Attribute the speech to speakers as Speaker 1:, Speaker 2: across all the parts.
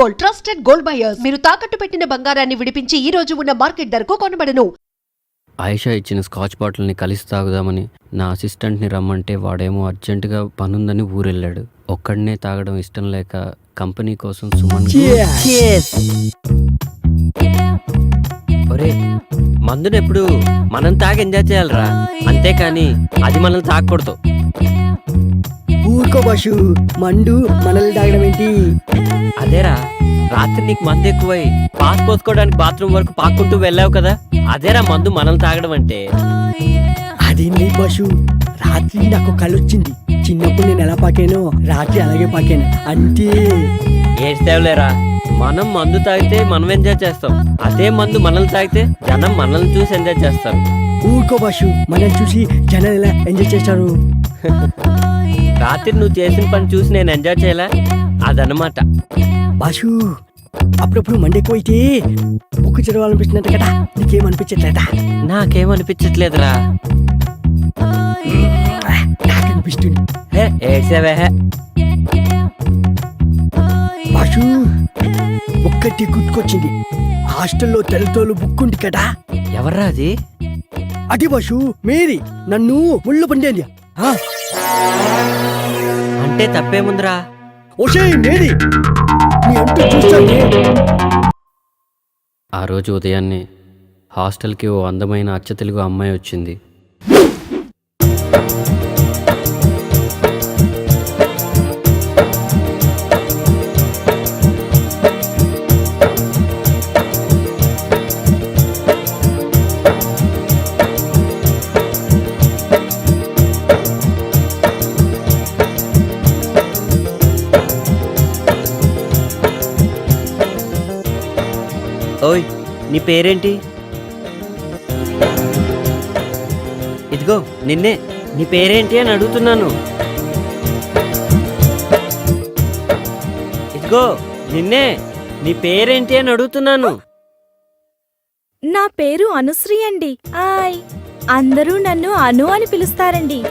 Speaker 1: Gold, trusted gold buyers. మీరు తాకట్టు పెట్టిన బంగారాన్ని విడిపించి ఈ రోజు ఉన్న మార్కెట్ ధరకు కొనబడను.
Speaker 2: ఆయిషా ఇచ్చిన స్కాచ్ బాటిల్ని కలిసి తాగుదామని నా అసిస్టెంట్ని రమ్మంటే వాడేమో అర్జెంటుగా పనుందని ఊరెళ్ళాడు. ఒక్కడనే తాగడం ఇష్టం లేక కంపెనీ కోసం సుమన్ ఒరే మందుని ఎప్పుడు మనం తాగి ఎంజాయ్ చేయాలరా, అంతేకాని అది మనల్ని తాగకూడదు.
Speaker 3: ఊరుకో బాషు, మండు మనల్ని తాగడం ఏంటి?
Speaker 2: అదేరా రాత్రి నీకు మందు ఎక్కువై పాస్ పోసుకోవడానికి బాత్రూమ్ వరకు పాక్కుంటూ వెళ్ళావు కదా, అదేరా మందు మనల్ని తాగడం అంటే.
Speaker 3: అదేంటి బాషు, రాత్రి నాకు కళ్ళు వచ్చింది. చిన్నప్పుడు నేను ఎలా పాకానో రాత్రి అలాగే పాకాను అంతే.
Speaker 2: ఏడ్చేవలేరా, మనం మందు తాగితే మనం ఎంజాయ్ చేస్తాం, అదే మందు మనల్ని తాగితే జనం మనల్ని చూసి ఎంజాయ్ చేస్తారు.
Speaker 3: ఊరుకో బాషు, మనల్ని చూసి జనాలు ఎలా ఎంజాయ్ చేస్తారు?
Speaker 2: రాత్రి నువ్వు చేసిన పని చూసి నేను ఎంజాయ్ చేయలే, అదనమాట.
Speaker 3: బాషు, అప్పుడప్పుడు మండి ఎక్కువైతే బుక్కు చదవాలనిపిస్తున్నట్టు కదా, నీకేమనిపించట్లేదా?
Speaker 2: నాకేమనిపించట్లేదురా.
Speaker 3: నాకు అనిపిస్తుంది.
Speaker 2: ఏడ్చేవే
Speaker 3: బాషు, ఒక్కటి గుర్తుకొచ్చింది. హాస్టల్లో తెల్లతోలు బుక్ ఉంది కదా.
Speaker 2: ఎవర్రా అది?
Speaker 3: అది బాషు, మేరీ నన్ను ముళ్ళు పండేది.
Speaker 2: అంటే తప్పేముందిరా?
Speaker 3: ఓషే మేరీ, నీ అంటూ చూస్తానే.
Speaker 2: ఆ రోజు ఉదయాన్నే హాస్టల్కి ఓ అందమైన అచ్చ తెలుగు అమ్మాయి వచ్చింది. ఓయ్, నీ పేరేంటి? ఇదిగో నిన్నే, నీ పేరేంటి అని అడుగుతున్నాను. ఇదిగో నిన్నే, నీ పేరేంటి అని అడుగుతున్నాను.
Speaker 4: నా పేరు అనుశ్రీ అండి. ఆయ్, అందరూ నన్ను అను అని పిలుస్తారండి.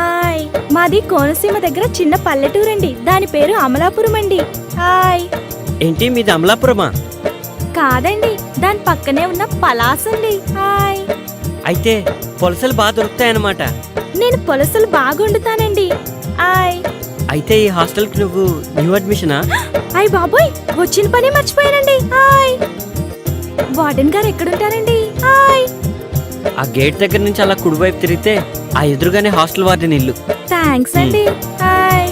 Speaker 4: ఆయ్, మాది కోనసీమ దగ్గర చిన్న పల్లెటూరండి. దాని పేరు అమలాపురం అండి. ఆయ్.
Speaker 2: ఏంటి మీది అమలాపురమా?
Speaker 4: కాదండి, దాని పక్కనే ఉన్న పలాసండి. హాయ్.
Speaker 2: అయితే పొలసలు బాగా దొరుకుతాయన్నమాట.
Speaker 4: నేను పొలసలు బాగుండుతానండి. ఆయ్.
Speaker 2: అయితే ఈ హాస్టల్కి నువ్వు న్యూ అడ్మిషనా?
Speaker 4: అయ్ బాబోయ్, వచ్చిన పని మర్చిపోయానండి. హాయ్. వార్డెన్ గారు ఎక్కడుంటారండి? హాయ్.
Speaker 2: ఆ గేట్ దగ్గర నుంచి అలా కుడివైపు తిరిగితే ఆ ఎదురుగానే హాస్టల్ వార్డెన్ ఇల్లు.
Speaker 4: థ్యాంక్స్ అండి. హాయ్.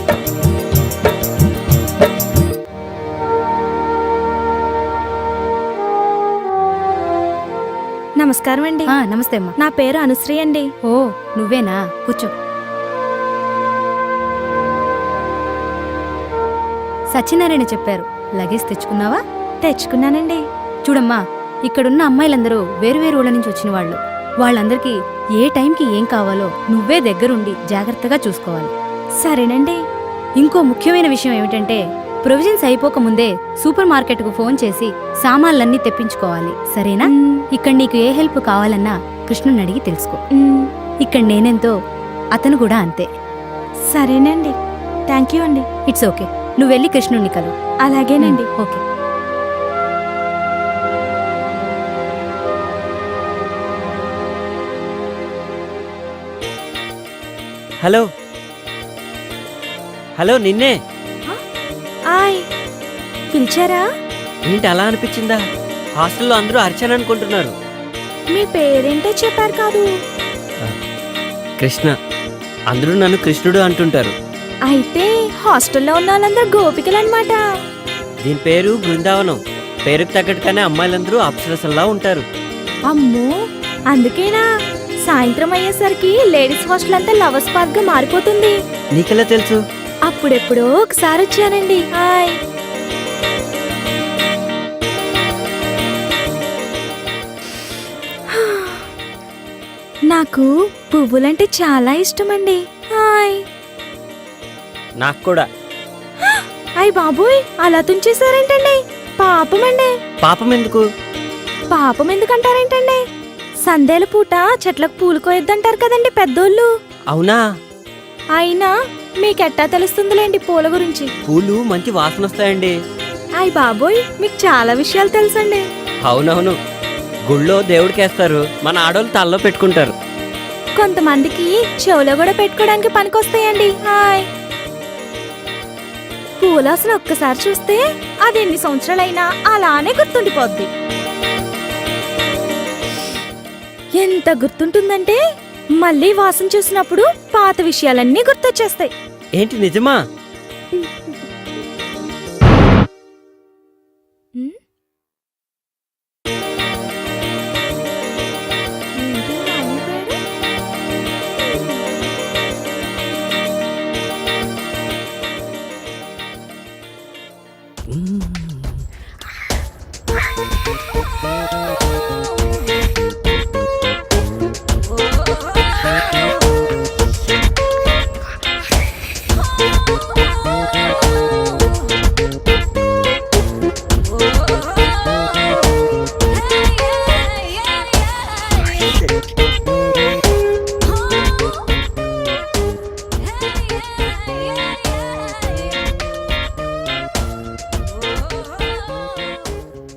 Speaker 4: నమస్కారం అండి.
Speaker 5: నమస్తే అమ్మా.
Speaker 4: నా పేరు అనుశ్రీ అండి.
Speaker 5: ఓ, నువ్వేనా? కూర్చో. సత్యనారాయణ చెప్పారు. లగేజ్ తెచ్చుకున్నావా?
Speaker 4: తెచ్చుకున్నానండి.
Speaker 5: చూడమ్మా, ఇక్కడున్న అమ్మాయిలందరూ వేరువేరు ఊళ్ళ నుంచి వచ్చిన వాళ్ళు. వాళ్ళందరికీ ఏ టైంకి ఏం కావాలో నువ్వే దగ్గరుండి జాగ్రత్తగా చూసుకోవాలి.
Speaker 4: సరేనండి.
Speaker 5: ఇంకో ముఖ్యమైన విషయం ఏమిటంటే, ప్రొవిజన్స్ అయిపోకముందే సూపర్ మార్కెట్కు ఫోన్ చేసి సామాన్లన్నీ తెప్పించుకోవాలి, సరేనా? ఇక్కడ నీకు ఏ హెల్ప్ కావాలన్నా కృష్ణుని అడిగి తెలుసుకో. ఇక్కడ నేనెంతో అతను కూడా అంతే.
Speaker 4: సరేనండి. థ్యాంక్ యూ అండి.
Speaker 5: It's okay. నువ్వు వెళ్ళి కృష్ణుని కలు.
Speaker 4: అలాగేనండి.
Speaker 5: ఓకే.
Speaker 2: హలో హలో, నిన్నే.
Speaker 4: ఆయ్, పిలిచారా?
Speaker 2: ఏంటి అలా అనిపించిందా? హాస్టల్లో అందరూ అర్చన అనుకుంటున్నారు.
Speaker 4: మీ పేరేంటో చెప్పారు కాదు?
Speaker 2: కృష్ణ. అందరూ నన్ను కృష్ణుడు అంటుంటారు.
Speaker 4: అయితే హాస్టల్లో ఉన్న వాళ్ళందరూ గోపికలు అన్నమాట.
Speaker 2: దీని పేరు బృందావనం. పేరుకు తగ్గట్టుగానే అమ్మాయిలందరూ అప్సరసల్లా ఉంటారు.
Speaker 4: అమ్మో, అందుకేనా సాయంత్రం అయ్యేసరికి లేడీస్ హాస్టల్ అంతా లవర్స్ పార్క్ గా మారిపోతుంది?
Speaker 2: నీకెలా తెలుసు?
Speaker 4: అప్పుడెప్పుడో ఒకసారి వచ్చానండి. హాయ్. నాకు పువ్వులంటే చాలా ఇష్టమండి. హాయ్.
Speaker 2: నాకు కూడా.
Speaker 4: అయ్ బాబోయ్, అలా తుంచేశారేంటండి? పాపమండి.
Speaker 2: పాపం ఎందుకు?
Speaker 4: పాపం ఎందుకంటారేంటండి? సందేల పూట చెట్లకు పూలు కోయొద్దంటారు కదండి పెద్దోళ్ళు.
Speaker 2: అవునా?
Speaker 4: అయినా మీకెట్టా తెలుస్తుందిలేండి పూల గురించి.
Speaker 2: పూలు మంచి వాసన వస్తాయండి.
Speaker 4: అయ్ బాబోయ్, మీకు చాలా విషయాలు తెలుసండి.
Speaker 2: అవునవును, గుళ్ళో దేవుడికేస్తారు, మన ఆడోళ్ళు తలలో పెట్టుకుంటారు.
Speaker 4: కొంతమందికి చెవులో కూడా పెట్టుకోవడానికి పనికొస్తాయండి. హాయ్, పూలు అసలు ఒక్కసారి చూస్తే అది ఎన్ని సంవత్సరాలైనా అలానే గుర్తుండిపోద్ది. ఎంత గుర్తుంటుందంటే మళ్ళీ వాసన చూసినప్పుడు పాత విషయాలన్నీ గుర్తొచ్చేస్తాయి.
Speaker 2: ఏంటి నిజమా?
Speaker 4: ఉమ్. ఏంటి ఇలా అయిపోయాడు?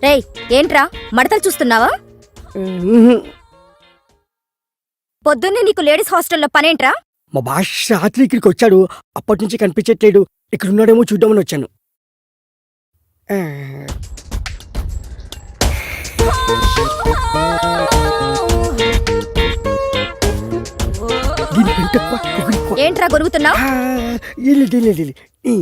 Speaker 5: రేయ్, ఏంట్రా మడతలు చూస్తున్నావా? పొద్దున్నే నీకు లేడీస్ హాస్టల్లో పనేంట్రా?
Speaker 3: మా భాష రాత్రి ఇక్కడికి వచ్చాడు, అప్పటి నుంచి కనిపించట్లేడు. ఇక్కడ ఉన్నాడేమో చూద్దామని వచ్చాను. ఆ, దీని పెంట ఎక్కువ, పొగరు ఎక్కువ.
Speaker 5: ఏంట్రా గొరుగుతున్నావు?
Speaker 3: ఆ, ఇల్లు, ఇల్లు, ఇల్లు. ఈ,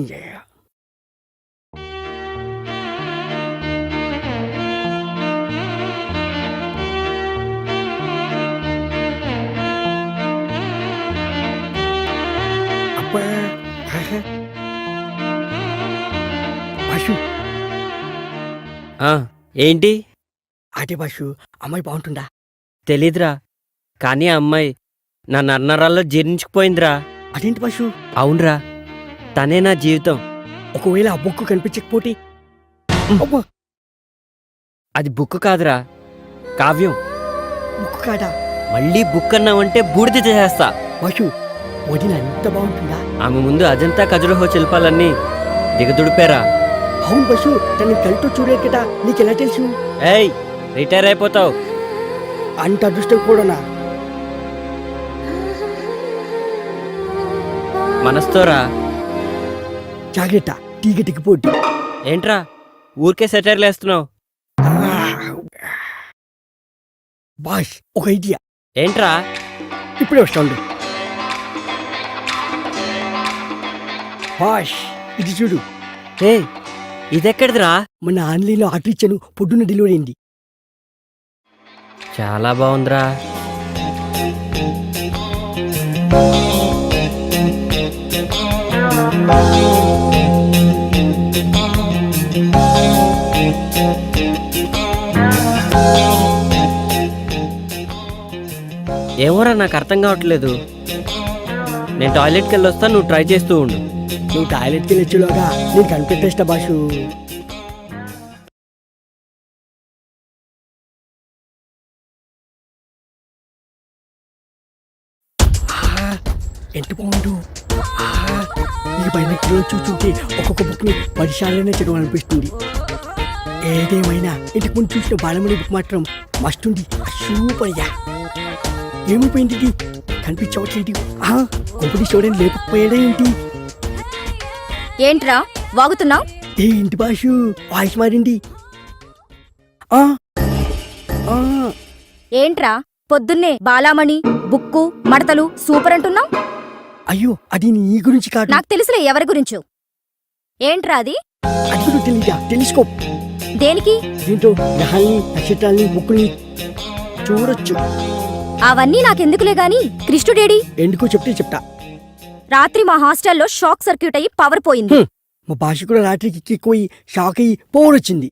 Speaker 3: అబ్బా, ఆహా. భాషు,
Speaker 2: ఏంటి?
Speaker 3: అదే భాషు, అమ్మాయి బాగుంటుందా?
Speaker 2: తెలీదురా, కానీ ఆ అమ్మాయి నా నన్నరాల్లో జీర్ణించుకుపోయిందిరా.
Speaker 3: అదేంటి భాషు?
Speaker 2: అవునరా, తనే నా జీవితం.
Speaker 3: ఒకవేళ ఆ బొక్కు కనిపించకపోతే? అబ్బా,
Speaker 2: అది బుక్ కాదురా, కావ్యం.
Speaker 3: బొక్కు కాదా?
Speaker 2: మళ్ళీ బుక్ అన్నావంటే బూడిద చేసేస్తా.
Speaker 3: భాషు, వదిన ఎంత బాగుంటుందా?
Speaker 2: ఆమె ముందు అజంతా ఖజురహో శిల్పాలన్నీ దిగదుడిపారా.
Speaker 3: అవును బస్సు, తనని కళ్ళతో చూడలేదు కదా, నీకెలా తెలుసు?
Speaker 2: ఏయ్, రిటైర్ అయిపోతావు.
Speaker 3: అంత అదృష్టం కూడానా?
Speaker 2: మనస్తోరా.
Speaker 3: జాగ్రత్త, టీగటికి పోటీ.
Speaker 2: ఏంట్రా ఊరికే సెటైర్లు వేస్తున్నావు?
Speaker 3: బాష్, ఒక ఐడియా.
Speaker 2: ఏంట్రా?
Speaker 3: ఇప్పుడే వస్తాండు. బాష్, ఇది చూడు.
Speaker 2: ఏ, ఇదెక్కడిదిరా?
Speaker 3: మన ఆన్లైన్లో ఆర్డర్ ఇచ్చాను, పొద్దున్న డెలివరీ అయింది.
Speaker 2: చాలా బాగుందిరా. ఏమోరా, నాకు అర్థం కావట్లేదు. నేను టాయిలెట్కి వెళ్ళి వస్తా, నువ్వు ట్రై చేస్తూ ఉండు.
Speaker 3: నువ్వు టాయిలెట్కి వెళ్ళొచ్చులోగా నేను కనిపెట్టేస్తా బాషు. ఎంత బాగుండు. ఈ పైన చూస్తుంటే ఒక్కొక్క బుక్ని 10 సార్లైనా చదవాలనిపిస్తుంది. ఏదేమైనా ఇంటికి ముందు చూసిన బాలమణి బుక్ మాత్రం మస్తుంది. సూపర్గా. ఏమైపోయింది ఇది? కనిపించవట్లేదు. కొంపటి చూడని లేకపోయాడా ఏంటి?
Speaker 5: ఏంట్రా వాగుతున్నావు?
Speaker 3: ఏంటి బాషు, వాయిస్ మారింది. ఆ, ఆ,
Speaker 5: ఏంట్రా పొద్దున్నే బాలామణి బుక్కు మడతలు సూపర్ అంటున్నావు?
Speaker 3: అయ్యో, అది నీ గురించి కాదు.
Speaker 5: నాకు తెలుసులే ఎవరి గురించో. ఏంట్రా అది?
Speaker 3: అది కూడా తెలీదా? టెలిస్కోప్.
Speaker 5: దేనికి?
Speaker 3: దీంతో గ్రహాల్ని, నక్షత్రాల్ని, బుక్కుల్ని చూడొచ్చు.
Speaker 5: అవన్నీ నాకెందుకులే గాని కృష్ణుడేడి?
Speaker 3: ఎందుకో చెప్తే చెప్తా.
Speaker 5: రాత్రి మా హాస్టల్లో షాక్ సర్క్యూట్ అయ్యి పవర్ పోయింది.
Speaker 3: మా భాష కూడా రాత్రికి ఎక్కువయి షాక్ అయ్యి పోవడొచ్చింది.